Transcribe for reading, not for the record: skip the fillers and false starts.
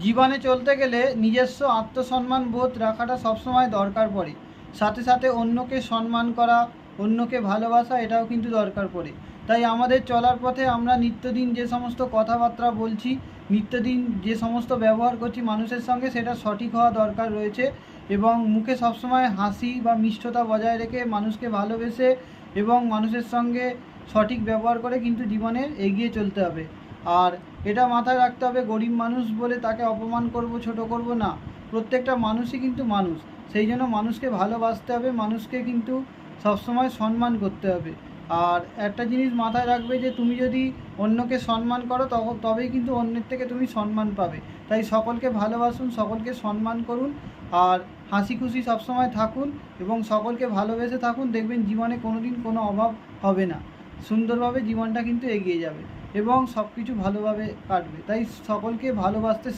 জীবনে চলতে গেলে নিজস্ব আত্মসম্মান বোধ রাখাটা সবসময় দরকার পড়ে। সাথে সাথে অন্যকে সম্মান করা, অন্যকে ভালোবাসা, এটাও কিন্তু দরকার পড়ে। তাই আমাদের চলার পথে আমরা নিত্যদিন যে সমস্ত কথাবার্তা বলছি, নিত্যদিন যে সমস্ত ব্যবহার করছি মানুষের সঙ্গে, সেটা সঠিক হওয়া দরকার রয়েছে। এবং মুখে সবসময় হাসি বা মিষ্টতা বজায় রেখে মানুষকে ভালোবেসে এবং মানুষের সঙ্গে সঠিক ব্যবহার করে কিন্তু জীবনে এগিয়ে চলতে হবে। আর এটা মাথায় রাখতে হবে, গরিব মানুষ বলে তাকে অপমান করব, ছোট করব না। প্রত্যেকটা মানুষই কিন্তু মানুষ। সেই জন্য মানুষকে ভালোবাসতে হবে, মানুষকে কিন্তু সবসময় সম্মান করতে হবে। আর একটা জিনিস মাথায় রাখবে যে তুমি যদি অন্যকে সম্মান করো তবেই কিন্তু অন্যের থেকে তুমি সম্মান পাবে। তাই সকলকে ভালোবাসুন, সকলকে সম্মান করুন, আর হাসি খুশি সবসময় থাকুন এবং সকলকে ভালোবেসে থাকুন। দেখবেন জীবনে কোনো দিন কোনো অভাব হবে না, সুন্দরভাবে জীবনটা কিন্তু এগিয়ে যাবে এবং সব কিছু ভালোভাবে কাটবে। তাই সকলকে ভালোবাসতে